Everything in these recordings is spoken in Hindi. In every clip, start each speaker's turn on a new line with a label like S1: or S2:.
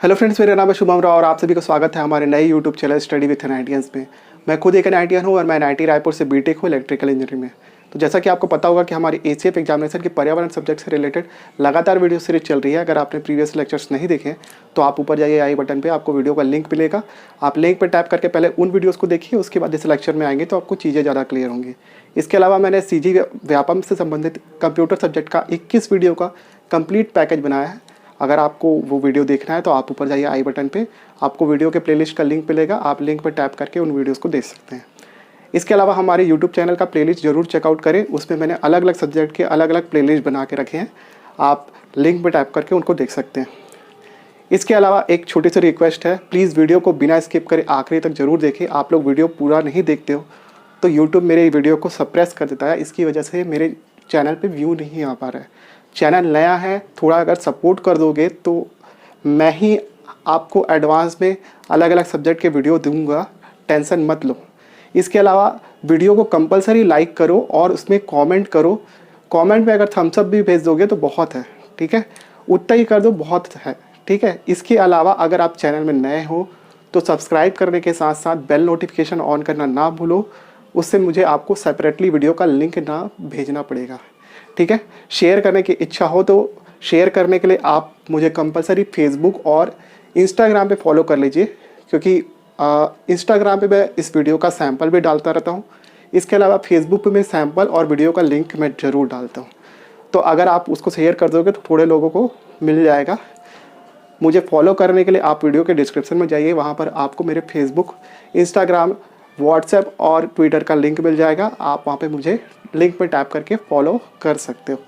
S1: हेलो फ्रेंड्स, मेरा नाम है शुभम राव और आप सभी का स्वागत है हमारे नए यूट्यूब चैनल स्टडी विथ एनआईटियंस में। मैं खुद एक एनआईटियन हूँ और मैं एनआईटी रायपुर से बीटेक हूँ इलेक्ट्रिकल इंजीनियरिंग में। तो जैसा कि आपको पता होगा कि हमारी एसीएफ एग्जामिनेशन के पर्यावरण सब्जेक्ट से रिलेटेड लगातार वीडियो सीरीज चल रही है। अगर आपने प्रीवियस लेक्चर्स नहीं देखे तो आप ऊपर जाइए आई बटन पर, आपको वीडियो का लिंक मिलेगा। आप लिंक पर टैप करके पहले उन वीडियोज़ को देखिए, उसके बाद इस लेक्चर में आएंगे तो आपको चीज़ें ज़्यादा क्लियर होंगी। इसके अलावा मैंने सीजी व्यापम से संबंधित कंप्यूटर सब्जेक्ट का 21 वीडियो का कंप्लीट पैकेज बनाया है। अगर आपको वो वीडियो देखना है तो आप ऊपर जाइए आई बटन पे, आपको वीडियो के प्लेलिस्ट का लिंक मिलेगा। आप लिंक पर टैप करके उन वीडियोस को देख सकते हैं। इसके अलावा हमारे यूट्यूब चैनल का प्लेलिस्ट जरूर चेकआउट करें, उसमें मैंने अलग अलग सब्जेक्ट के अलग अलग प्लेलिस्ट बना के रखे हैं। आप लिंक पर टैप करके उनको देख सकते हैं। इसके अलावा एक छोटी सी रिक्वेस्ट है, प्लीज़ वीडियो को बिना स्किप करे आखिरी तक जरूर देखें। आप लोग वीडियो पूरा नहीं देखते हो तो यूट्यूब मेरे वीडियो को सप्रेस कर देता है, इसकी वजह से मेरे चैनल पर व्यू नहीं आ पा रहा है। चैनल नया है, थोड़ा अगर सपोर्ट कर दोगे तो मैं ही आपको एडवांस में अलग अलग सब्जेक्ट के वीडियो दूंगा, टेंशन मत लो। इसके अलावा वीडियो को कंपलसरी लाइक करो और उसमें कमेंट करो। कमेंट में अगर थम्स अप भी भेज दोगे तो बहुत है, ठीक है, उतना ही कर दो, बहुत है, ठीक है। इसके अलावा अगर आप चैनल में नए हो तो सब्सक्राइब करने के साथ साथ बेल नोटिफिकेशन ऑन करना ना भूलो, उससे मुझे आपको सेपरेटली वीडियो का लिंक ना भेजना पड़ेगा, ठीक है। शेयर करने की इच्छा हो तो शेयर करने के लिए आप मुझे कंपलसरी फेसबुक और इंस्टाग्राम पे फॉलो कर लीजिए, क्योंकि इंस्टाग्राम पे मैं इस वीडियो का सैंपल भी डालता रहता हूँ। इसके अलावा फेसबुक पे मैं सैंपल और वीडियो का लिंक मैं ज़रूर डालता हूँ। तो अगर आप उसको शेयर कर दोगे तो थोड़े लोगों को मिल जाएगा। मुझे फॉलो करने के लिए आप वीडियो के डिस्क्रिप्शन में जाइए, वहाँ पर आपको मेरे फेसबुक, इंस्टाग्राम, व्हाट्सएप और ट्विटर का लिंक मिल जाएगा। आप वहाँ पे मुझे लिंक पे टैप करके फॉलो कर सकते हो।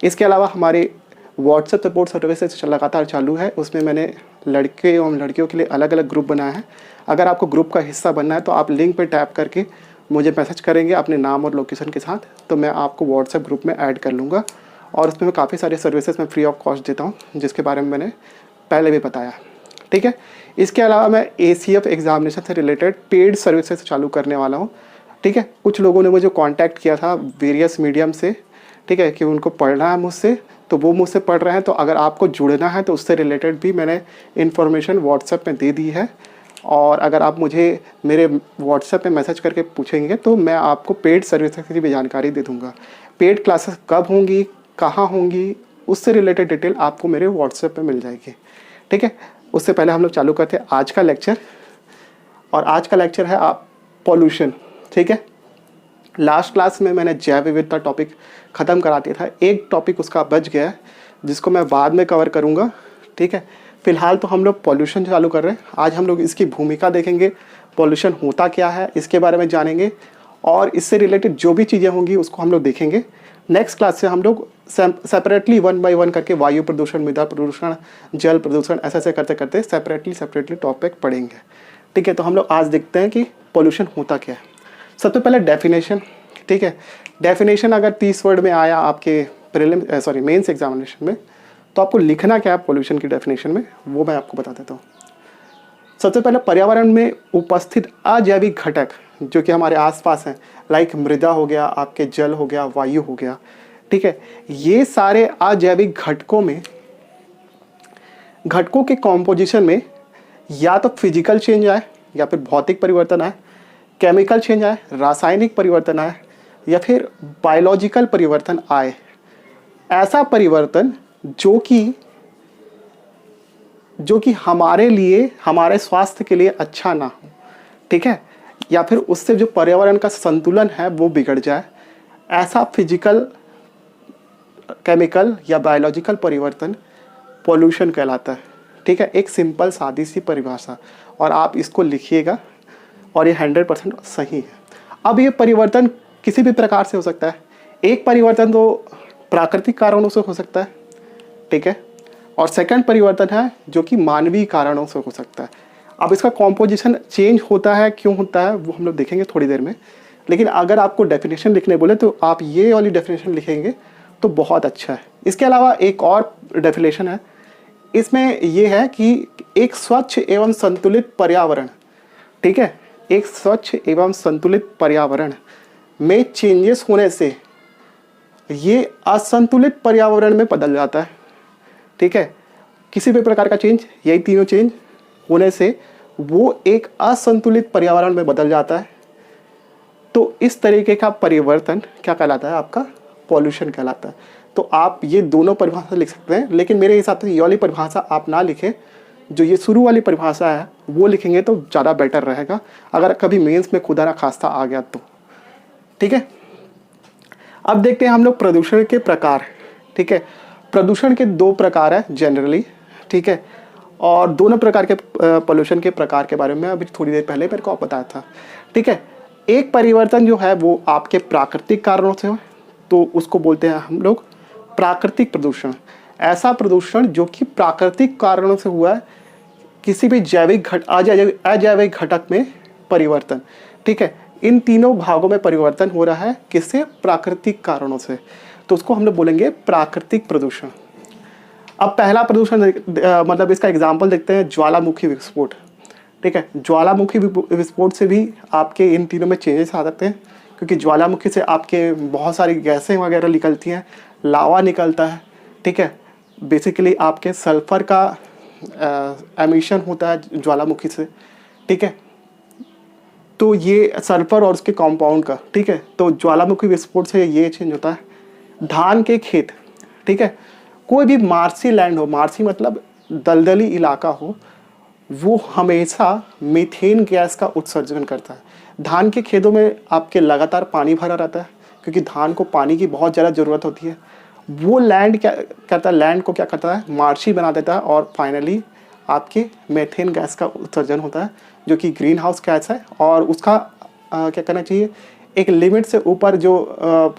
S1: इसके अलावा हमारे व्हाट्सएप सपोर्ट सर्विसेज लगातार चालू है, उसमें मैंने लड़के एवं लड़कियों के लिए अलग अलग ग्रुप बनाया है। अगर आपको ग्रुप का हिस्सा बनना है तो आप लिंक पे टैप करके मुझे मैसेज करेंगे अपने नाम और लोकेशन के साथ, तो मैं आपको व्हाट्सएप ग्रुप में ऐड कर लूँगा। और उसमें मैं काफ़ी सारे सर्विसेज मैं फ्री ऑफ कॉस्ट देता हूँ, जिसके बारे में मैंने पहले भी बताया, ठीक है। इसके अलावा मैं एसीएफ एग्जामिनेशन से रिलेटेड पेड सर्विसेज चालू करने वाला हूँ, ठीक है। कुछ लोगों ने मुझे कांटेक्ट किया था वेरियस मीडियम से, ठीक है, कि उनको पढ़ना है मुझसे, तो वो मुझसे पढ़ रहे हैं। तो अगर आपको जुड़ना है तो उससे रिलेटेड भी मैंने इन्फॉर्मेशन व्हाट्सएप में दे दी है। और अगर आप मुझे मेरे व्हाट्सएप पे मैसेज करके पूछेंगे तो मैं आपको पेड सर्विसेज की भी जानकारी दे दूँगा। पेड क्लासेस कब होंगी, कहाँ होंगी, उससे रिलेटेड डिटेल आपको मेरे व्हाट्सएप पे मिल जाएगी, ठीक है। उससे पहले हम लोग चालू करते हैं आज का लेक्चर। और आज का लेक्चर है आप पॉल्यूशन, ठीक है। लास्ट क्लास में मैंने जैव विविधता टॉपिक ख़त्म करा दिया था, एक टॉपिक उसका बच गया है जिसको मैं बाद में कवर करूँगा, ठीक है। फिलहाल तो हम लोग पॉल्यूशन चालू कर रहे हैं। आज हम लोग इसकी भूमिका देखेंगे, पॉल्यूशन होता क्या है इसके बारे में जानेंगे, और इससे रिलेटेड जो भी चीज़ें होंगी उसको हम लोग देखेंगे। नेक्स्ट क्लास से हम लोग सेपरेटली 1 बाय 1 करके वायु प्रदूषण, मृदा प्रदूषण, जल प्रदूषण, ऐसे करते करते सेपरेटली टॉपिक पढ़ेंगे, ठीक है। तो हम लोग आज देखते हैं कि पॉल्यूशन होता क्या है। सबसे पहले डेफिनेशन, ठीक है। डेफिनेशन अगर 30 वर्ड में आया आपके मेंस एग्जामिनेशन में तो आपको लिखना क्या है पॉल्यूशन की डेफिनेशन में, वो मैं आपको बता देता हूँ। सबसे पहले पर्यावरण में उपस्थित अजैविक घटक जो कि हमारे आसपास हैं, लाइक मृदा हो गया, आपके जल हो गया, वायु हो गया, ठीक है। ये सारे अजैविक घटकों के कॉम्पोजिशन में या तो फिजिकल चेंज आए, या फिर भौतिक परिवर्तन आए, केमिकल चेंज आए, रासायनिक परिवर्तन आए, या फिर बायोलॉजिकल परिवर्तन आए। ऐसा परिवर्तन जो कि हमारे लिए, हमारे स्वास्थ्य के लिए अच्छा ना हो, ठीक है, या फिर उससे जो पर्यावरण का संतुलन है वो बिगड़ जाए, ऐसा फिजिकल, केमिकल या बायोलॉजिकल परिवर्तन पॉल्यूशन कहलाता है, ठीक है। एक सिंपल सादी सी परिभाषा, और आप इसको लिखिएगा और ये 100% सही है। अब ये परिवर्तन किसी भी प्रकार से हो सकता है। एक परिवर्तन तो प्राकृतिक कारणों से हो सकता है, ठीक है, और सेकंड परिवर्तन है जो कि मानवीय कारणों से हो सकता है। अब इसका कॉम्पोजिशन चेंज होता है, क्यों होता है वो हम लोग देखेंगे थोड़ी देर में। लेकिन अगर आपको डेफिनेशन लिखने बोले तो आप ये वाली डेफिनेशन लिखेंगे तो बहुत अच्छा है। इसके अलावा एक और डेफिनेशन है, इसमें यह है कि एक स्वच्छ एवं संतुलित पर्यावरण, ठीक है, एक स्वच्छ एवं संतुलित पर्यावरण में चेंजेस होने से ये असंतुलित पर्यावरण में बदल जाता है, ठीक है। किसी भी प्रकार का चेंज, यही तीनों चेंज होने से वो एक असंतुलित पर्यावरण में बदल जाता है। तो इस तरीके का परिवर्तन क्या कहलाता है? आपका पॉल्यूशन कहलाता है। तो आप ये दोनों परिभाषा लिख सकते हैं, लेकिन मेरे हिसाब से ये वाली परिभाषा आप ना लिखें, जो ये शुरू वाली परिभाषा है वो लिखेंगे तो ज़्यादा बेटर रहेगा, अगर कभी मेंस में खुदा ना खास्ता आ गया तो। ठीक है, अब देखते हैं हम लोग प्रदूषण के प्रकार। ठीक है, प्रदूषण के दो प्रकार है जनरली। ठीक है, और दोनों प्रकार के पोल्यूशन के प्रकार के बारे में अभी थोड़ी देर पहले मेरे को बताया था। ठीक है, एक परिवर्तन जो है वो आपके प्राकृतिक कारणों से हो, तो उसको बोलते हैं हम लोग प्राकृतिक प्रदूषण। ऐसा प्रदूषण जो कि प्राकृतिक कारणों से हुआ है, किसी भी अजैविक घटक में परिवर्तन। ठीक है, इन तीनों भागों में परिवर्तन हो रहा है, किससे? प्राकृतिक कारणों से, तो उसको हम लोग बोलेंगे प्राकृतिक प्रदूषण। अब पहला प्रदूषण मतलब इसका एग्जाम्पल देखते हैं, ज्वालामुखी विस्फोट। ठीक है, ज्वालामुखी विस्फोट से भी आपके इन तीनों में चेंजेस आ जाते हैं, क्योंकि ज्वालामुखी से आपके बहुत सारी गैसें वगैरह निकलती हैं, लावा निकलता है। ठीक है, बेसिकली आपके सल्फर का एमिशन होता है ज्वालामुखी से। ठीक है, तो ये सल्फर और उसके कंपाउंड का। ठीक है, तो ज्वालामुखी विस्फोट से ये चेंज होता है। धान के खेत, ठीक है, कोई भी मार्सी लैंड हो, मार्सी मतलब दलदली इलाका हो, वो हमेशा मीथेन गैस का उत्सर्जन करता है। धान के खेतों में आपके लगातार पानी भरा रहता है, क्योंकि धान को पानी की बहुत ज़्यादा ज़रूरत होती है। वो लैंड क्या करता है? लैंड को क्या करता है? मार्शी बना देता है, और फाइनली आपके मीथेन गैस का उत्सर्जन होता है, जो कि ग्रीन हाउस गैस है। और उसका क्या करना चाहिए? एक लिमिट से ऊपर जो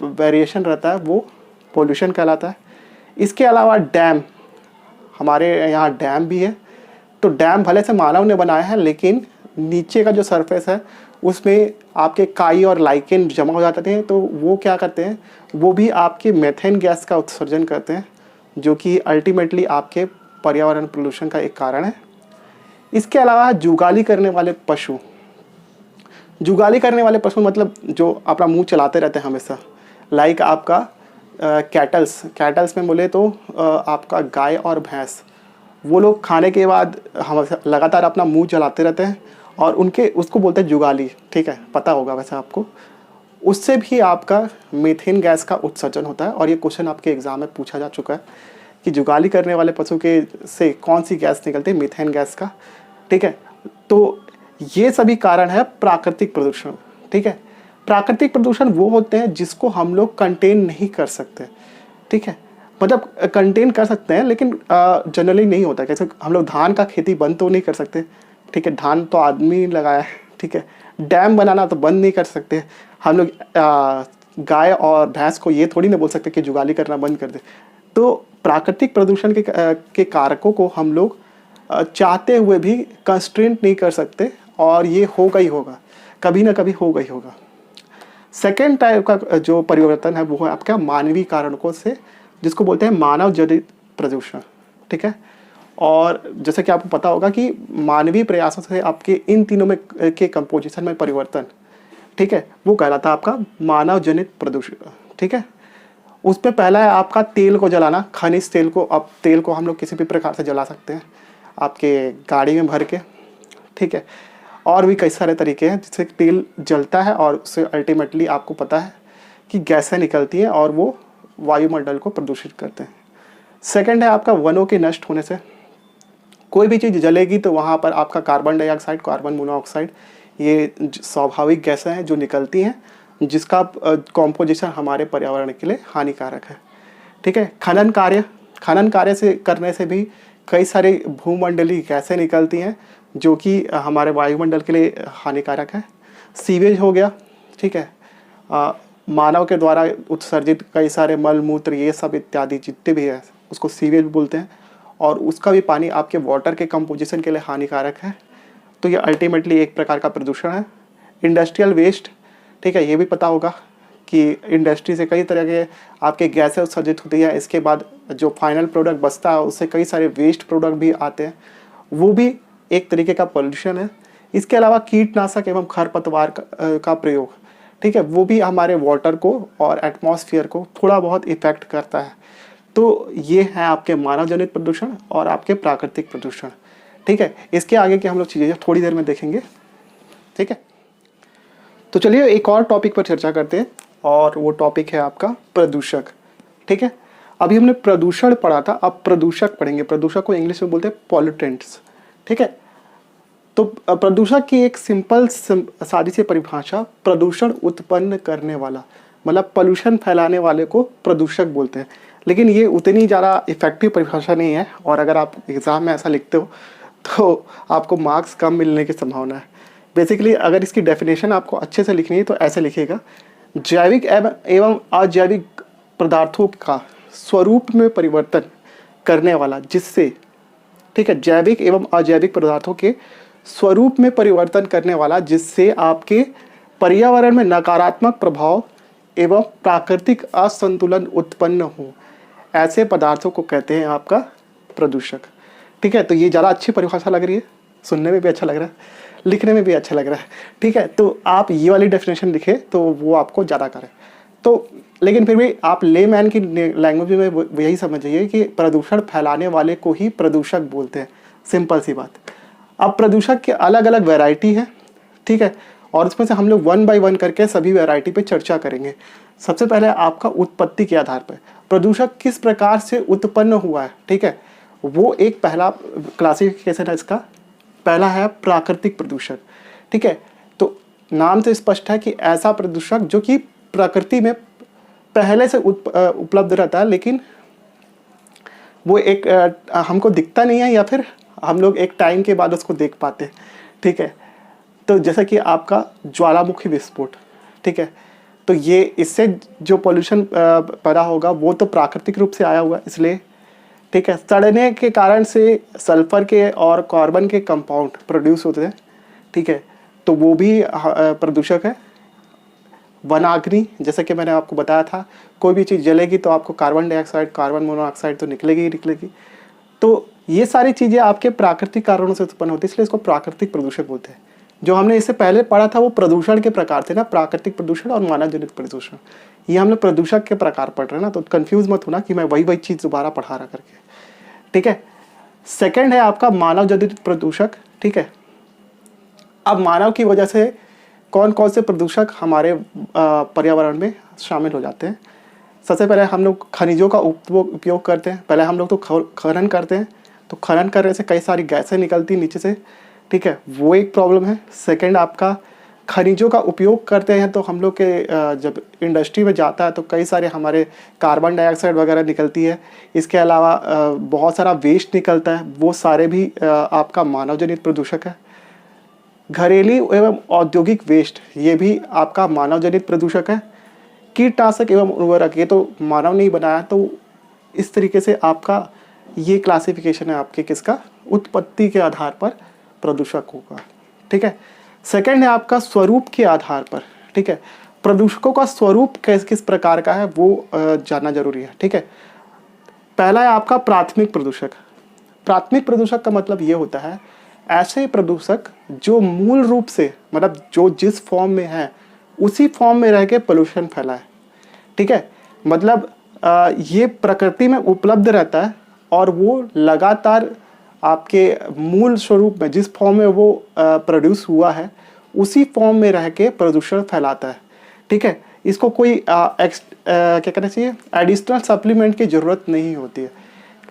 S1: वेरिएशन रहता है वो पोल्यूशन कहलाता है। इसके अलावा डैम, हमारे यहाँ डैम भी है। तो डैम भले से मानव ने बनाया है, लेकिन नीचे का जो सरफेस है उसमें आपके काई और लाइकेन जमा हो जाते हैं, तो वो क्या करते हैं? वो भी आपके मीथेन गैस का उत्सर्जन करते हैं, जो कि अल्टीमेटली आपके पर्यावरण प्रदूषण का एक कारण है। इसके अलावा जुगाली करने वाले पशु, जुगाली करने वाले पशु मतलब जो अपना मुंह चलाते रहते हैं हमेशा, लाइक आपका कैटल्स में बोले तो आपका गाय और भैंस, वो लोग खाने के बाद हम लगातार अपना मुंह चलाते रहते हैं, और उसको बोलते हैं जुगाली। ठीक है, पता होगा वैसे आपको। उससे भी आपका मीथेन गैस का उत्सर्जन होता है, और ये क्वेश्चन आपके एग्जाम में पूछा जा चुका है कि जुगाली करने वाले पशु के से कौन सी गैस निकलती है? मीथेन गैस का। ठीक है, तो ये सभी कारण है प्राकृतिक प्रदूषण। ठीक है, प्राकृतिक प्रदूषण वो होते हैं जिसको हम लोग कंटेन नहीं कर सकते। ठीक है, मतलब कंटेन कर सकते हैं, लेकिन जनरली नहीं होता। कैसे? हम लोग धान का खेती बंद तो नहीं कर सकते। ठीक है, धान तो आदमी लगाया है। ठीक है, डैम बनाना तो बंद नहीं कर सकते हम लोग। गाय और भैंस को ये थोड़ी ना बोल सकते कि जुगाली करना बंद कर दे। तो प्राकृतिक प्रदूषण के कारकों को हम लोग चाहते हुए भी कंस्ट्रेंट नहीं कर सकते, और ये होगा ही होगा, कभी ना कभी होगा ही होगा। सेकेंड टाइप का जो परिवर्तन है वो है आपका मानवीय कारणों से, जिसको बोलते हैं मानव जनित प्रदूषण। ठीक है, और जैसे कि आपको पता होगा कि मानवीय प्रयासों से आपके इन तीनों में के कंपोजिशन में परिवर्तन, ठीक है, वो कहलाता है आपका मानव जनित प्रदूषण। ठीक है, उसमें पहला है आपका तेल को जलाना, खनिज तेल को। अब तेल को हम लोग किसी भी प्रकार से जला सकते हैं, आपके गाड़ी में भर के। ठीक है, और भी कई सारे तरीके हैं जिससे तेल जलता है, और उससे अल्टीमेटली आपको पता है कि गैसें निकलती हैं और वो वायुमंडल को प्रदूषित करते हैं। सेकंड है आपका वनों के नष्ट होने से। कोई भी चीज़ जलेगी तो वहाँ पर आपका कार्बन डाइऑक्साइड, कार्बन मोनोऑक्साइड, ये स्वाभाविक गैसें हैं जो निकलती हैं, जिसका कॉम्पोजिशन हमारे पर्यावरण के लिए हानिकारक है। ठीक है, खनन कार्य से करने से भी कई सारे भूमंडलीय गैसें निकलती हैं, जो कि हमारे वायुमंडल के लिए हानिकारक है। सीवेज हो गया। ठीक है, मानव के द्वारा उत्सर्जित कई सारे मल मूत्र, ये सब इत्यादि जितने भी है उसको सीवेज बोलते हैं, और उसका भी पानी आपके वाटर के कंपोजिशन के लिए हानिकारक है। तो ये अल्टीमेटली एक प्रकार का प्रदूषण है। इंडस्ट्रियल वेस्ट, ठीक है, ये भी पता होगा कि इंडस्ट्री से कई तरह के आपके गैसें उत्सर्जित होती है। इसके बाद जो फाइनल प्रोडक्ट बचता है उससे कई सारे वेस्ट प्रोडक्ट भी आते हैं, वो भी एक तरीके का पोल्यूशन है। इसके अलावा कीटनाशक एवं खरपतवार का प्रयोग, ठीक है, वो भी हमारे वाटर को और एटमॉस्फेयर को थोड़ा बहुत इफेक्ट करता है। तो ये है आपके मानव जनित प्रदूषण और आपके प्राकृतिक प्रदूषण। ठीक है, इसके आगे की हम लोग चीज़ें थोड़ी देर में देखेंगे। ठीक है, तो चलिए एक और टॉपिक पर चर्चा करते हैं और वो टॉपिक है आपका प्रदूषक। ठीक है, अभी हमने प्रदूषण पढ़ा था, अब प्रदूषक पढ़ेंगे। प्रदूषक को इंग्लिश में बोलते हैं पॉल्यूटेंट्स। ठीक है, तो प्रदूषक की एक सिंपल सादी सी परिभाषा, प्रदूषण उत्पन्न करने वाला, मतलब पोल्यूशन फैलाने वाले को प्रदूषक बोलते हैं। लेकिन ये उतनी ज़्यादा इफेक्टिव परिभाषा नहीं है, और अगर आप एग्ज़ाम में ऐसा लिखते हो तो आपको मार्क्स कम मिलने की संभावना है। बेसिकली अगर इसकी डेफिनेशन आपको अच्छे से लिखनी है तो ऐसे लिखिएगा, जैविक एवं अजैविक पदार्थों का स्वरूप में परिवर्तन करने वाला जिससे, ठीक है, जैविक एवं अजैविक पदार्थों के स्वरूप में परिवर्तन करने वाला जिससे आपके पर्यावरण में नकारात्मक प्रभाव एवं प्राकृतिक असंतुलन उत्पन्न हो, ऐसे पदार्थों को कहते हैं आपका प्रदूषक। ठीक है, तो ये ज़्यादा अच्छी परिभाषा लग रही है, सुनने में भी अच्छा लग रहा है, लिखने में भी अच्छा लग रहा है। ठीक है, तो आप ये वाली डेफिनेशन लिखें तो वो आपको ज़्यादा करे। तो लेकिन फिर भी आप लेमैन की लैंग्वेज में यही समझिए कि प्रदूषण फैलाने वाले को ही प्रदूषक बोलते हैं, सिंपल सी बात। अब प्रदूषक के अलग अलग वैरायटी है। ठीक है, और उसमें से हम लोग 1 बाय 1 करके सभी वैरायटी पे चर्चा करेंगे। सबसे पहले आपका उत्पत्ति के आधार पर प्रदूषक किस प्रकार से उत्पन्न हुआ है। ठीक है, वो एक पहला क्लासिफिकेशन है इसका, पहला है प्राकृतिक प्रदूषण। ठीक है, तो नाम से स्पष्ट है कि ऐसा प्रदूषक जो कि प्रकृति में पहले से उपलब्ध रहता है, लेकिन वो एक हमको दिखता नहीं है, या फिर हम लोग एक टाइम के बाद उसको देख पाते हैं। ठीक है, तो जैसा कि आपका ज्वालामुखी विस्फोट। ठीक है, तो ये इससे जो पोल्यूशन पैदा होगा वो तो प्राकृतिक रूप से आया हुआ, इसलिए ठीक है, सड़ने के कारण से सल्फर के और कार्बन के कंपाउंड प्रोड्यूस होते हैं। ठीक है, तो वो भी प्रदूषक है। वनाग्नि, जैसे कि मैंने आपको बताया था, कोई भी चीज़ जलेगी तो आपको कार्बन डाइऑक्साइड, कार्बन मोनोऑक्साइड तो निकलेगी ही निकलेगी। तो ये सारी चीज़ें आपके प्राकृतिक कारणों से उत्पन्न होती है, इसलिए इसको प्राकृतिक प्रदूषक बोलते हैं। जो हमने इससे पहले पढ़ा था वो प्रदूषण के प्रकार थे ना, प्राकृतिक प्रदूषण और मानव जनित प्रदूषण। ये हम लोग प्रदूषक के प्रकार पढ़ रहे हैं ना, तो कंफ्यूज मत होना कि मैं वही चीज़ दोबारा पढ़ा रहा करके। ठीक है, सेकंड है आपका मानव जनित प्रदूषक। ठीक है, अब मानव की वजह से कौन कौन से प्रदूषक हमारे पर्यावरण में शामिल हो जाते हैं। सबसे पहले हम लोग खनिजों का उपयोग करते हैं। पहले हम लोग तो खनन करते हैं, तो खनन करने से कई सारी गैसें निकलती नीचे से। ठीक है, वो एक प्रॉब्लम है। सेकंड, आपका खनिजों का उपयोग करते हैं तो हम लोग के जब इंडस्ट्री में जाता है तो कई सारे हमारे कार्बन डाइऑक्साइड वगैरह निकलती है। इसके अलावा बहुत सारा वेस्ट निकलता है, वो सारे भी आपका मानव जनित प्रदूषक है। घरेलू एवं औद्योगिक वेस्ट, ये भी आपका मानव जनित प्रदूषक है। कीटनाशक एवं उर्वरक, ये तो मानव नहीं बनाया, तो इस तरीके से आपका ये क्लासिफिकेशन है आपके किसका, उत्पत्ति के आधार पर प्रदूषक होगा। ठीक है, सेकंड है आपका स्वरूप के आधार पर। ठीक है, प्रदूषकों का स्वरूप किस किस प्रकार का है वो जानना जरूरी है। ठीक है, पहला है आपका प्राथमिक प्रदूषक। प्राथमिक प्रदूषक का मतलब ये होता है ऐसे प्रदूषक जो मूल रूप से, मतलब जो जिस फॉर्म में है उसी फॉर्म में रह के पोल्यूशन फैलाए। ठीक है, मतलब ये प्रकृति में उपलब्ध रहता है और वो लगातार आपके मूल स्वरूप में, जिस फॉर्म में वो प्रोड्यूस हुआ है उसी फॉर्म में रह के प्रदूषण फैलाता है। ठीक है, इसको कोई क्या कहना चाहिए, एडिशनल सप्लीमेंट की ज़रूरत नहीं होती है।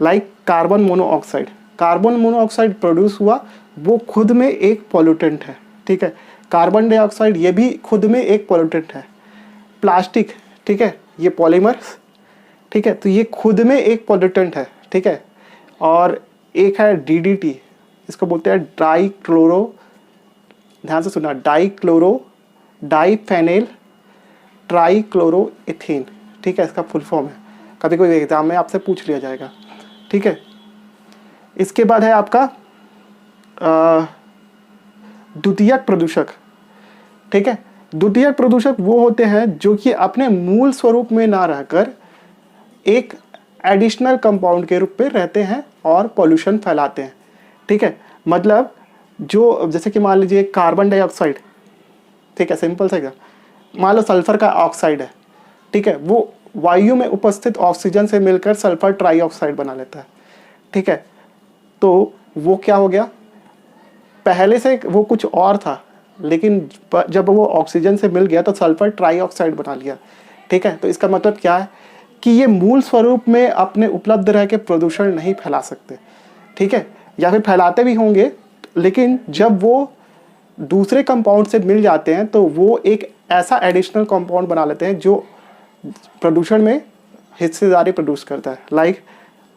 S1: Like carbon monoxide, carbon monoxide produce हुआ, वो खुद में एक पॉल्यूटेंट है। ठीक है, कार्बन डाइऑक्साइड ये भी खुद में एक पॉल्यूटेंट है। प्लास्टिक, ठीक है, ये पॉलीमर्स, ठीक है, तो ये खुद में एक पॉल्यूटेंट है। ठीक है, और एक है DDT, इसको बोलते हैं डाई क्लोरो, ध्यान से सुनना, डाइफेनेल ट्राइक्लोरोइथेन। ठीक है, इसका फुल फॉर्म है, कभी कोई एग्जाम में आपसे पूछ लिया जाएगा। ठीक है, इसके बाद है आपका द्वितीयक प्रदूषक। ठीक है, द्वितीयक प्रदूषक वो होते हैं जो कि अपने मूल स्वरूप में ना रहकर एक एडिशनल कंपाउंड के रूप में रहते हैं और पॉल्यूशन फैलाते हैं। ठीक है, मतलब जो जैसे कि मान लीजिए कार्बन डाइऑक्साइड, ठीक है, सिंपल सा, मान लो सल्फर का ऑक्साइड है। ठीक है, वो वायु में उपस्थित ऑक्सीजन से मिलकर सल्फर ट्राइऑक्साइड बना लेता है। ठीक है, तो वो क्या हो गया, पहले से वो कुछ और था, लेकिन जब वो ऑक्सीजन से मिल गया तो सल्फर ट्राइऑक्साइड बना लिया। ठीक है, तो इसका मतलब क्या है कि ये मूल स्वरूप में अपने उपलब्ध रह के प्रदूषण नहीं फैला सकते। ठीक है, या फिर फैलाते भी होंगे, लेकिन जब वो दूसरे कंपाउंड से मिल जाते हैं तो वो एक ऐसा एडिशनल कंपाउंड बना लेते हैं जो प्रदूषण में हिस्सेदारी प्रोड्यूस करता है। लाइक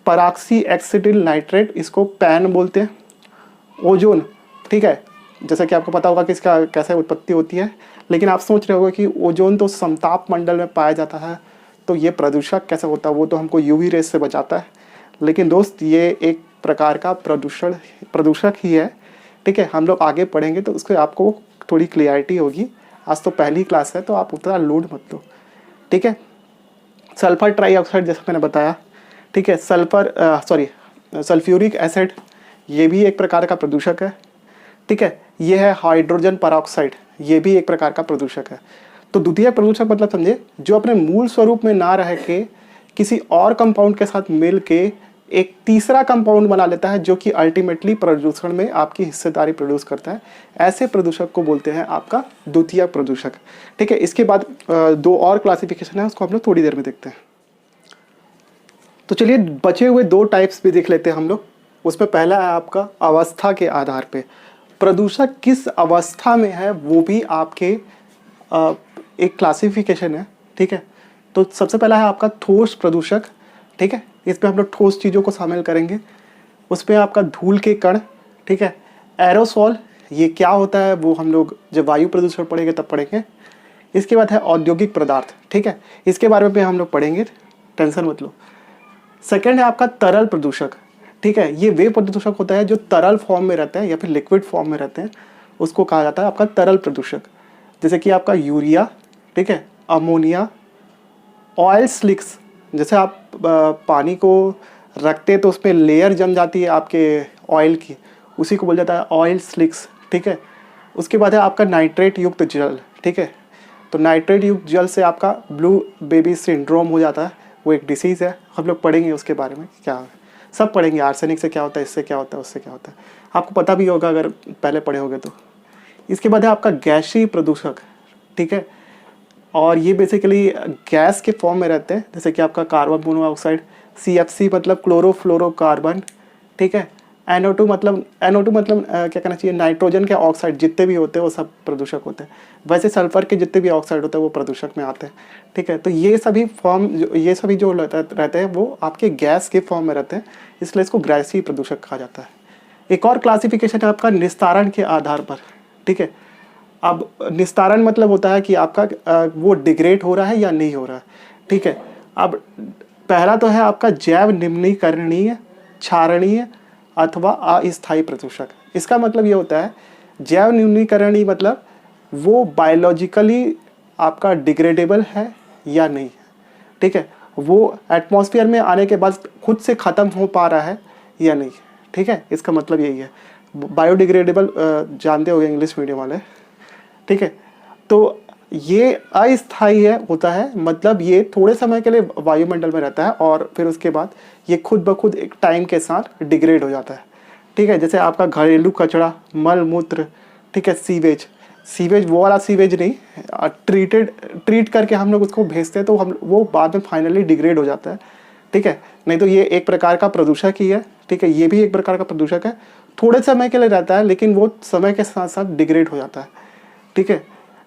S1: पराक्सी एक्सिटिल नाइट्रेट, इसको पैन बोलते हैं। ओजोन, ठीक है, जैसा कि आपको पता होगा कि इसका कैसे उत्पत्ति होती है, लेकिन आप सोच रहे होगे कि ओजोन तो समताप मंडल में पाया जाता है, तो ये प्रदूषक कैसे होता है, वो तो हमको यूवी रेस से बचाता है। लेकिन दोस्त, ये एक प्रकार का प्रदूषक ही है। ठीक है, हम लोग आगे पढ़ेंगे तो उसको आपको थोड़ी क्लियरिटी होगी। आज तो पहली क्लास है तो आप उतना लोड मत लो। ठीक है, सल्फर ट्राइऑक्साइड जैसा मैंने बताया। ठीक है, सल्फ्यूरिक एसिड, ये भी एक प्रकार का प्रदूषक है। ठीक है, ये है हाइड्रोजन परऑक्साइड, ये भी एक प्रकार का प्रदूषक है। तो द्वितीय प्रदूषक मतलब समझे, जो अपने मूल स्वरूप में ना रह के किसी और कंपाउंड के साथ मिल के एक तीसरा कंपाउंड बना लेता है, जो कि अल्टीमेटली प्रदूषण में आपकी हिस्सेदारी प्रोड्यूस करता है। ऐसे प्रदूषक को बोलते हैं आपका द्वितीय प्रदूषक। ठीक है, इसके बाद दो और क्लासिफिकेशन है, उसको हम लोग थोड़ी देर में देखते हैं। तो चलिए बचे हुए दो टाइप्स भी देख लेते हैं हम लोग। उसमें पहला है आपका अवस्था के आधार पे, प्रदूषक किस अवस्था में है वो भी आपके एक क्लासिफिकेशन है। ठीक है, तो सबसे पहला है आपका ठोस प्रदूषक। ठीक है, इसमें हम लोग ठोस चीज़ों को शामिल करेंगे। उसमें आपका धूल के कण। ठीक है, एरोसॉल, ये क्या होता है वो हम लोग जब वायु प्रदूषण पढ़ेंगे तब पढ़ेंगे। इसके बाद है औद्योगिक पदार्थ। ठीक है, इसके बारे में हम लोग पढ़ेंगे, टेंशन मत लो। सेकेंड है आपका तरल प्रदूषक। ठीक है, ये वे प्रदूषक होता है जो तरल फॉर्म में रहते हैं या फिर लिक्विड फॉर्म में रहते हैं, उसको कहा जाता है आपका तरल प्रदूषक। जैसे कि आपका यूरिया, ठीक है, अमोनिया, ऑयल स्लिक्स, जैसे आप पानी को रखते हैं तो उसमें लेयर जम जाती है आपके ऑयल की, उसी को बोल जाता है ऑयल स्लिक्स। ठीक है, उसके बाद है आपका नाइट्रेट युक्त जल। ठीक है, तो नाइट्रेट युक्त जल से आपका ब्लू बेबी सिंड्रोम हो जाता है, वो एक डिसीज़ है, हम लोग पढ़ेंगे उसके बारे में क्या है, सब पढ़ेंगे। आर्सेनिक से क्या होता है, इससे क्या होता है, उससे क्या होता है, आपको पता भी होगा अगर पहले पढ़े होगे तो। इसके बाद है आपका गैसीय प्रदूषक। ठीक है, और ये बेसिकली गैस के फॉर्म में रहते हैं, जैसे कि आपका कार्बन मोनोऑक्साइड, CFC मतलब क्लोरोफ्लोरोकार्बन। ठीक है, NO2 मतलब क्या कहना चाहिए, नाइट्रोजन के ऑक्साइड जितने भी होते हैं वो सब प्रदूषक होते हैं। वैसे सल्फर के जितने भी ऑक्साइड होते हैं वो प्रदूषक में आते हैं। ठीक है, तो ये सभी जो रहते हैं वो आपके गैस के फॉर्म में रहते हैं, इसलिए इसको गैसीय प्रदूषक कहा जाता है। एक और क्लासिफिकेशन है आपका निस्तारण के आधार पर। ठीक है, अब निस्तारण मतलब होता है कि आपका वो डिग्रेड हो रहा है या नहीं हो रहा है। ठीक है, अब पहला तो है आपका जैव निम्नीकरणीय, क्षारणीय अथवा अस्थायी प्रदूषक। इसका मतलब ये होता है, जैव निम्नीकरणीय मतलब वो बायोलॉजिकली आपका डिग्रेडेबल है या नहीं है। ठीक है, वो एटमॉस्फेयर में आने के बाद खुद से ख़त्म हो पा रहा है या नहीं। ठीक है, इसका मतलब यही है। बायोडिग्रेडेबल जानते होंगे इंग्लिश मीडियम वाले। ठीक है, तो ये अस्थायी होता है, मतलब ये थोड़े समय के लिए वायुमंडल में रहता है और फिर उसके बाद ये खुद ब खुद एक टाइम के साथ डिग्रेड हो जाता है। ठीक है, जैसे आपका घरेलू कचरा, मल मूत्र, ठीक है, सीवेज वो वाला सीवेज नहीं, ट्रीट करके हम लोग उसको भेजते हैं तो वो बाद में फाइनली डिग्रेड हो जाता है। ठीक है, नहीं तो ये एक प्रकार का प्रदूषक ही है। ठीक है, ये भी एक प्रकार का प्रदूषक है, थोड़े समय के लिए रहता है लेकिन वो समय के साथ साथ डिग्रेड हो जाता है। ठीक है,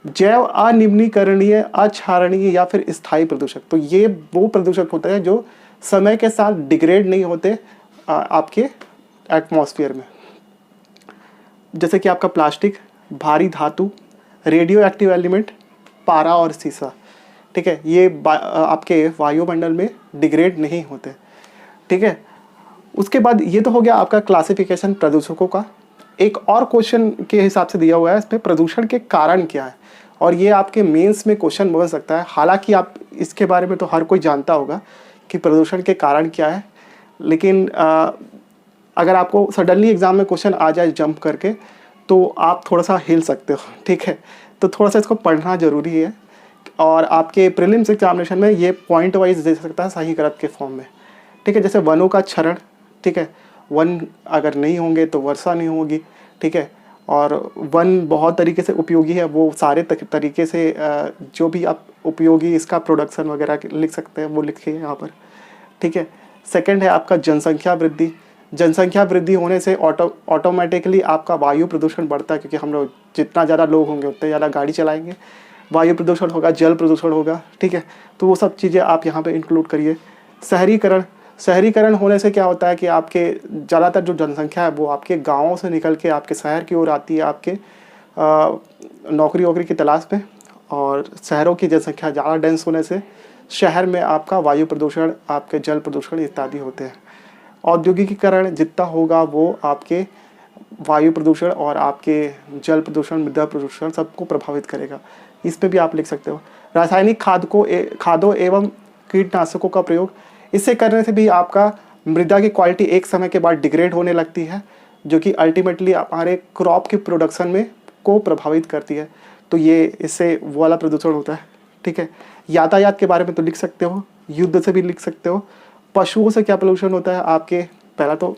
S1: जैव अनिम्नीकरणीय, अक्षारणीय या फिर स्थायी प्रदूषक, तो ये वो प्रदूषक होता है जो समय के साथ डिग्रेड नहीं होते आपके एटमॉस्फेयर में। जैसे कि आपका प्लास्टिक, भारी धातु, रेडियो एक्टिव एलिमेंट, पारा और सीसा। ठीक है, ये आपके वायुमंडल में डिग्रेड नहीं होते। ठीक है, उसके बाद ये तो हो गया आपका क्लासिफिकेशन प्रदूषकों का। एक और क्वेश्चन के हिसाब से दिया हुआ है इसमें, प्रदूषण के कारण क्या है, और ये आपके मेंस में क्वेश्चन बन सकता है। हालांकि आप इसके बारे में तो हर कोई जानता होगा कि प्रदूषण के कारण क्या है, लेकिन अगर आपको सडनली एग्जाम में क्वेश्चन आ जाए जंप करके तो आप थोड़ा सा हिल सकते हो। ठीक है, तो थोड़ा सा इसको पढ़ना ज़रूरी है। और आपके प्रीलिम्स एग्जामिनेशन में ये पॉइंट वाइज दे सकता है सही गलत के फॉर्म में, ठीक है। जैसे वनों का क्षरण, ठीक है, वन अगर नहीं होंगे तो वर्षा नहीं होगी, ठीक है। और वन बहुत तरीके से उपयोगी है, वो सारे तरीके से जो भी आप उपयोगी इसका प्रोडक्शन वगैरह लिख सकते हैं वो लिखिए यहाँ पर, ठीक है। सेकंड है आपका जनसंख्या वृद्धि। जनसंख्या वृद्धि होने से ऑटोमेटिकली आपका वायु प्रदूषण बढ़ता है, क्योंकि हम लोग जितना ज़्यादा लोग होंगे उतने ज़्यादा गाड़ी चलाएंगे, वायु प्रदूषण होगा, जल प्रदूषण होगा, ठीक है। तो वो सब चीज़ें आप यहाँ पे इंक्लूड करिए। शहरीकरण, शहरीकरण होने से क्या होता है कि आपके ज़्यादातर जो जनसंख्या है वो आपके गाँवों से निकल के आपके शहर की ओर आती है, आपके नौकरी वोकरी की तलाश में। और शहरों की जनसंख्या ज़्यादा डेंस होने से शहर में आपका वायु प्रदूषण, आपके जल प्रदूषण इत्यादि होते हैं। औद्योगिकीकरण जितना होगा वो आपके वायु प्रदूषण और आपके जल प्रदूषण, मृदा प्रदूषण सबको प्रभावित करेगा। इस पे भी आप लिख सकते हो। रासायनिक खादों एवं कीटनाशकों का प्रयोग, इससे करने से भी आपका मृदा की क्वालिटी एक समय के बाद डिग्रेड होने लगती है, जो कि अल्टीमेटली हमारे क्रॉप की प्रोडक्शन में को प्रभावित करती है। तो ये इससे वो वाला प्रदूषण होता है, ठीक है। यातायात के बारे में तो लिख सकते हो, युद्ध से भी लिख सकते हो। पशुओं से क्या पोल्यूशन होता है आपके, पहला तो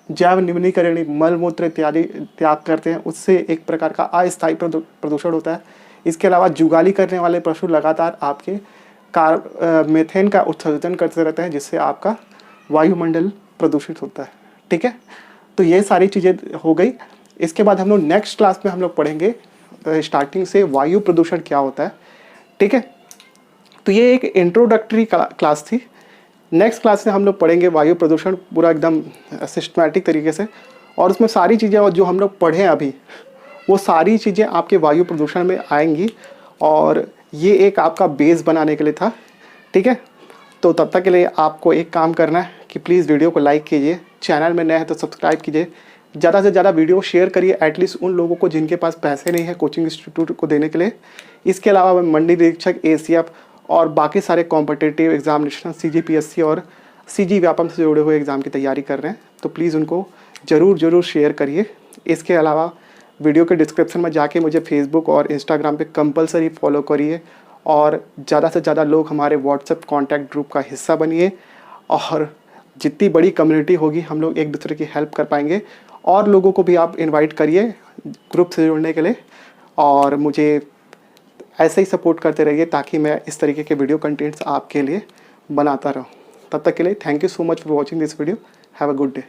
S1: जैव निम्नीकरण, मल मूत्र इत्यादि त्याग करते हैं, उससे एक प्रकार का अस्थायी प्रदूषण होता है। इसके अलावा जुगाली करने वाले पशु लगातार आपके मीथेन का उत्सर्जन करते रहते हैं, जिससे आपका वायुमंडल प्रदूषित होता है, ठीक है। तो ये सारी चीज़ें हो गई। इसके बाद हम लोग नेक्स्ट क्लास में हम लोग पढ़ेंगे स्टार्टिंग से वायु प्रदूषण क्या होता है, ठीक है। तो ये एक इंट्रोडक्टरी क्लास थी। नेक्स्ट क्लास में हम लोग पढ़ेंगे वायु प्रदूषण पूरा एकदम सिस्टमैटिक तरीके से, और उसमें सारी चीज़ें जो हम लोग पढ़े हैं अभी वो सारी चीज़ें आपके वायु प्रदूषण में आएंगी, और ये एक आपका बेस बनाने के लिए था, ठीक है। तो तब तक के लिए आपको एक काम करना है कि प्लीज़ वीडियो को लाइक कीजिए, चैनल में नए हैं तो सब्सक्राइब कीजिए, ज़्यादा से ज़्यादा वीडियो शेयर करिए एटलीस्ट उन लोगों को जिनके पास पैसे नहीं है कोचिंग इंस्टीट्यूट को देने के लिए। इसके अलावा मंडी निरीक्षक, ACF और बाकी सारे कॉम्पिटिटिव एग्जामिनेशन CGPSC और CG व्यापम से जुड़े हुए एग्ज़ाम की तैयारी कर रहे हैं, तो प्लीज़ उनको ज़रूर शेयर करिए। इसके अलावा वीडियो के डिस्क्रिप्शन में जाके मुझे फेसबुक और इंस्टाग्राम पे कंपलसरी फॉलो करिए, और ज़्यादा से ज़्यादा लोग हमारे व्हाट्सएप कॉन्टैक्ट ग्रुप का हिस्सा बनिए, और जितनी बड़ी कम्युनिटी होगी हम लोग एक दूसरे की हेल्प कर पाएंगे। और लोगों को भी आप इनवाइट करिए ग्रुप से जुड़ने के लिए, और मुझे ऐसे ही सपोर्ट करते रहिए ताकि मैं इस तरीके के वीडियो कंटेंट्स आपके लिए बनाता रहूं। तब तक के लिए thank you so much for watching this video. Have a good day.